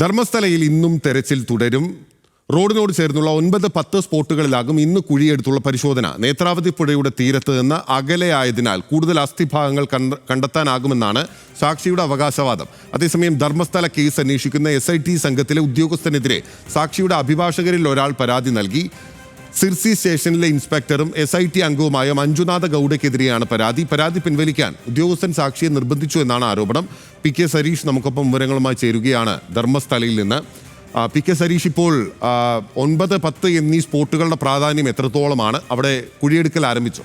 ധർമ്മസ്ഥലയിൽ ഇന്നും തെരച്ചിൽ തുടരും. റോഡിനോട് ചേർന്നുള്ള 9-10 സ്പോട്ടുകളിലാകും ഇന്ന് കുഴിയെടുത്തുള്ള പരിശോധന. നേത്രാവതി പുഴയുടെ തീരത്ത് നിന്ന് അകലെയായതിനാൽ കൂടുതൽ അസ്ഥിഭാഗങ്ങൾ കണ്ടെത്താനാകുമെന്നാണ് സാക്ഷിയുടെ അവകാശവാദം. അതേസമയം ധർമ്മസ്ഥല കേസ് അന്വേഷിക്കുന്ന SIT സംഘത്തിലെ ഉദ്യോഗസ്ഥനെതിരെ സാക്ഷിയുടെ അഭിഭാഷകരിൽ ഒരാൾ പരാതി നൽകി. സിർസി സ്റ്റേഷനിലെ ഇൻസ്പെക്ടറും SIT അംഗവുമായ മഞ്ജുനാഥ ഗൌഡയ്ക്കെതിരെയാണ് പരാതി പിൻവലിക്കാൻ ഉദ്യോഗസ്ഥൻ സാക്ഷിയെ നിർബന്ധിച്ചു എന്നാണ് ആരോപണം. PK സരീഷ് നമുക്കൊപ്പം വിവരങ്ങളുമായി ചേരുകയാണ് ധർമ്മസ്ഥലയിൽ നിന്ന്. PK സരീഷ്, ഇപ്പോൾ 9, 10 എന്നീ സ്പോട്ടുകളുടെ പ്രാധാന്യം എത്രത്തോളമാണ്? അവിടെ കുഴിയെടുക്കൽ ആരംഭിച്ചു?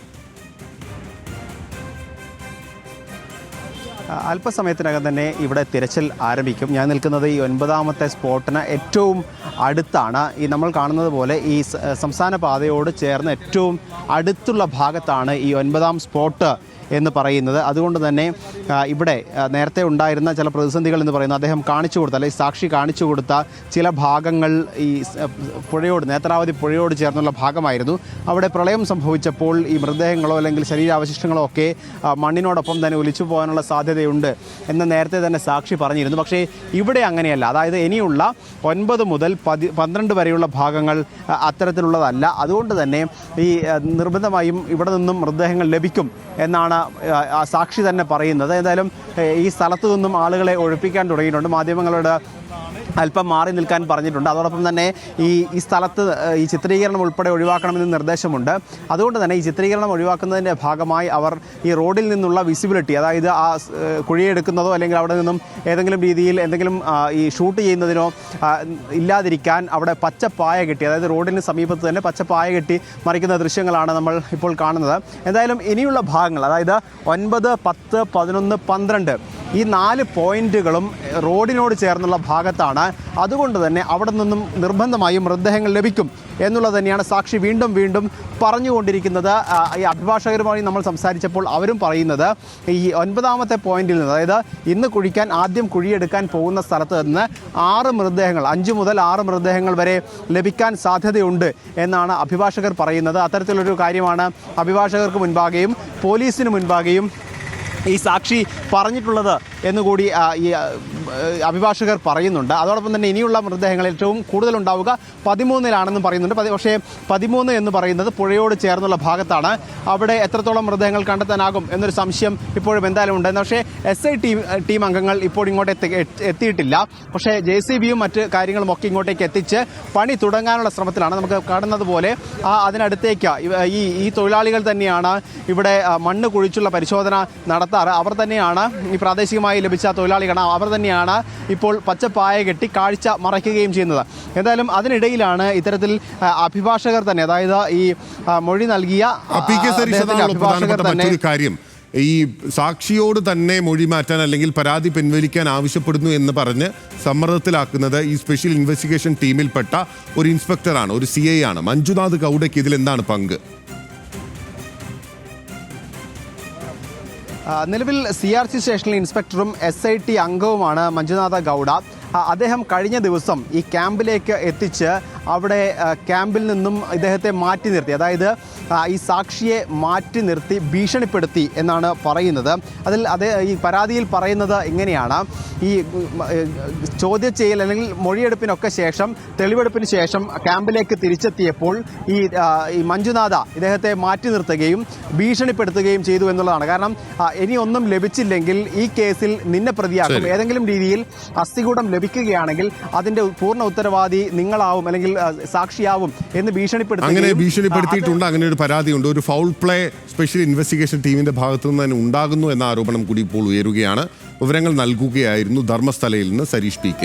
അല്പസമയത്തിനകം തന്നെ ഇവിടെ തിരച്ചിൽ ആരംഭിക്കും. ഞാൻ നിൽക്കുന്നത് ഈ 9ാമത്തെ സ്പോട്ടിന് ഏറ്റവും അടുത്താണ്. നമ്മൾ കാണുന്നത് പോലെ ഈ സംസ്ഥാന പാതയോട് ചേർന്ന് ഏറ്റവും അടുത്തുള്ള ഭാഗത്താണ് ഈ 9ാം സ്പോട്ട് എന്ന് പറയുന്നത്. അതുകൊണ്ട് തന്നെ ഇവിടെ നേരത്തെ ഉണ്ടായിരുന്ന ചില പ്രതിസന്ധികൾ എന്ന് പറയുന്നത് അദ്ദേഹം കാണിച്ചു കൊടുത്ത, അല്ലെങ്കിൽ സാക്ഷി കാണിച്ചു കൊടുത്ത ചില ഭാഗങ്ങൾ ഈ നേത്രാവതി പുഴയോട് ചേർന്നുള്ള ഭാഗമായിരുന്നു. അവിടെ പ്രളയം സംഭവിച്ചപ്പോൾ ഈ മൃതദേഹങ്ങളോ അല്ലെങ്കിൽ ശരീരാവശിഷ്ടങ്ങളോ ഒക്കെ മണ്ണിനോടൊപ്പം തന്നെ ഒലിച്ചു പോകാനുള്ള സാധ്യതയുണ്ട് എന്ന് നേരത്തെ തന്നെ സാക്ഷി പറഞ്ഞിരുന്നു. പക്ഷേ ഇവിടെ അങ്ങനെയല്ല. അതായത് ഇനിയുള്ള 9 മുതൽ 12 വരെയുള്ള ഭാഗങ്ങൾ അത്തരത്തിലുള്ളതല്ല. അതുകൊണ്ട് തന്നെ ഈ നിർബന്ധമായും ഇവിടെ നിന്നും മൃതദേഹങ്ങൾ ലഭിക്കും എന്നാണ് സാക്ഷി തന്നെ പറയുന്നത്. എന്തായാലും ഈ സ്ഥലത്തു നിന്നും ആളുകളെ ഒഴിപ്പിക്കാൻ തുടങ്ങിയിട്ടുണ്ട്. മാധ്യമങ്ങളോട് അല്പം മാറി നിൽക്കാൻ പറഞ്ഞിട്ടുണ്ട്. അതോടൊപ്പം തന്നെ ഈ സ്ഥലത്ത് ഈ ചിത്രീകരണം ഉൾപ്പെടെ ഒഴിവാക്കണമെന്ന് നിർദ്ദേശമുണ്ട്. അതുകൊണ്ട് തന്നെ ഈ ചിത്രീകരണം ഒഴിവാക്കുന്നതിൻ്റെ ഭാഗമായി അവർ ഈ റോഡിൽ നിന്നുള്ള വിസിബിലിറ്റി, അതായത് ആ കുഴിയെടുക്കുന്നതോ അല്ലെങ്കിൽ അവിടെ നിന്നും ഏതെങ്കിലും രീതിയിൽ എന്തെങ്കിലും ഈ ഷൂട്ട് ചെയ്യുന്നതിനോ ഇല്ലാതിരിക്കാൻ അവിടെ പച്ചപ്പായ കെട്ടി, അതായത് റോഡിന് സമീപത്ത് തന്നെ പച്ചപ്പായ കെട്ടി മറിക്കുന്ന ദൃശ്യങ്ങളാണ് നമ്മൾ ഇപ്പോൾ കാണുന്നത്. എന്തായാലും ഇനിയുള്ള ഭാഗങ്ങൾ, അതായത് 9, 10, 11, 12 ഈ 4 പോയിന്റുകളും റോഡിനോട് ചേർന്നുള്ള ഭാഗത്താണ്. അതുകൊണ്ട് തന്നെ അവിടെ നിന്നും നിർബന്ധമായും മൃതദേഹങ്ങൾ ലഭിക്കും എന്നുള്ളത് തന്നെയാണ് സാക്ഷി വീണ്ടും പറഞ്ഞുകൊണ്ടിരിക്കുന്നത്. ഈ അഭിഭാഷകരുമായി നമ്മൾ സംസാരിച്ചപ്പോൾ അവരും പറയുന്നത് ഈ 9ാമത്തെ പോയിന്റിൽ നിന്ന്, അതായത് ഇന്ന് ആദ്യം കുഴിയെടുക്കാൻ പോകുന്ന സ്ഥലത്ത് നിന്ന് 6 മൃതദേഹങ്ങൾ, 5 മുതൽ 6 മൃതദേഹങ്ങൾ വരെ ലഭിക്കാൻ സാധ്യതയുണ്ട് എന്നാണ് അഭിഭാഷകർ പറയുന്നത്. അത്തരത്തിലൊരു കാര്യമാണ് അഭിഭാഷകർക്ക് മുൻപാകെയും പോലീസിന് മുൻപാകെയും ഈ സാക്ഷി പറഞ്ഞിട്ടുള്ളത് എന്നുകൂടി ഈ അഭിഭാഷകർ പറയുന്നുണ്ട്. അതോടൊപ്പം തന്നെ ഇനിയുള്ള മൃതദേഹങ്ങൾ ഏറ്റവും കൂടുതലുണ്ടാവുക 13-ലാണെന്നും പറയുന്നുണ്ട്. പക്ഷേ 13 എന്ന് പറയുന്നത് പുഴയോട് ചേർന്നുള്ള ഭാഗത്താണ്. അവിടെ എത്രത്തോളം മൃതദേഹങ്ങൾ കണ്ടെത്താനാകും എന്നൊരു സംശയം ഇപ്പോഴും എന്തായാലും ഉണ്ട്. പക്ഷേ SIT ടീം അംഗങ്ങൾ ഇപ്പോൾ ഇങ്ങോട്ട് എത്തിയിട്ടില്ല. പക്ഷേ JCBയും മറ്റ് കാര്യങ്ങളും ഒക്കെ ഇങ്ങോട്ടേക്ക് എത്തിച്ച് പണി തുടങ്ങാനുള്ള ശ്രമത്തിലാണ്. നമുക്ക് കാണുന്നത് പോലെ അതിനടുത്തേക്ക് ഈ തൊഴിലാളികൾ തന്നെയാണ് ഇവിടെ മണ്ണ് കുഴിച്ചുള്ള പരിശോധന നടത്താറ്. അവർ തന്നെയാണ്, ഈ പ്രാദേശികമായി ലഭിച്ച തൊഴിലാളികളാണ്, അവർ തന്നെയാണ് ഇപ്പോൾ പച്ചപ്പായ കെട്ടി കാഴ്ച മറയ്ക്കുകയും ചെയ്യുന്നത്. എന്തായാലും അതിനിടയിലാണ് ഇത്തരത്തിൽ അഭിഭാഷകർ തന്നെ, അതായത് ഈ മൊഴി നൽകിയ അഭിഭാഷകർ തന്നെ കാര്യം, ഈ സാക്ഷിയോട് തന്നെ മൊഴി മാറ്റാൻ അല്ലെങ്കിൽ പരാതി പിൻവലിക്കാൻ ആവശ്യപ്പെടുന്നു എന്ന് പറഞ്ഞ് സമ്മർദ്ദത്തിലാക്കുന്നത് ഈ സ്പെഷ്യൽ ഇൻവെസ്റ്റിഗേഷൻ ടീമിൽപ്പെട്ട ഒരു ഇൻസ്പെക്ടറാണ്, ഒരു CI ആണ്. മഞ്ജുനാഥ് ഗൌഡയ്ക്ക് ഇതിൽ എന്താണ് പങ്ക്? നിലവിൽ CRC സ്റ്റേഷനിലെ ഇൻസ്പെക്ടറും SIT അംഗവുമാണ് മഞ്ജുനാഥ ഗൌഡ. അദ്ദേഹം കഴിഞ്ഞ ദിവസം ഈ ക്യാമ്പിലേക്ക് എത്തിച്ച് അവിടെ ക്യാമ്പിൽ നിന്നും ഇദ്ദേഹത്തെ മാറ്റി നിർത്തി, അതായത് ഈ സാക്ഷിയെ മാറ്റി നിർത്തി ഭീഷണിപ്പെടുത്തി എന്നാണ് പറയുന്നത്. ഈ പരാതിയിൽ പറയുന്നത് ഇങ്ങനെയാണ്: ഈ ചോദ്യം ചെയ്യൽ അല്ലെങ്കിൽ മൊഴിയെടുപ്പിനൊക്കെ ശേഷം, തെളിവെടുപ്പിന് ശേഷം ക്യാമ്പിലേക്ക് തിരിച്ചെത്തിയപ്പോൾ ഈ മഞ്ജുനാഥ ഇദ്ദേഹത്തെ മാറ്റി നിർത്തുകയും ഭീഷണിപ്പെടുത്തുകയും ചെയ്തു എന്നുള്ളതാണ്. കാരണം ഇനി ഒന്നും ലഭിച്ചില്ലെങ്കിൽ ഈ കേസിൽ നിന്നെ പ്രതിയാക്കും, ഏതെങ്കിലും രീതിയിൽ അസ്ഥികൂടം ലഭിക്കുകയാണെങ്കിൽ അതിന്റെ പൂർണ്ണ ഉത്തരവാദി നിങ്ങളാവും അല്ലെങ്കിൽ സാക്ഷിയാവും എന്ന് ഭീഷണിപ്പെടുത്തിയിട്ടുണ്ട്. അങ്ങനെ ഒരു പരാതിയുണ്ട്. ഒരു ഫൗൾ പ്ലേ സ്പെഷ്യൽ ഇൻവെസ്റ്റിഗേഷൻ ടീമിന്റെ ഭാഗത്തു നിന്ന് തന്നെ ഉണ്ടാകുന്നു എന്ന ആരോപണം കൂടി ഇപ്പോൾ ഉയരുകയാണ്. വിവരങ്ങൾ നൽകുകയായിരുന്നു ധർമ്മസ്ഥലയിൽ നിന്ന് സരീഷ് PK.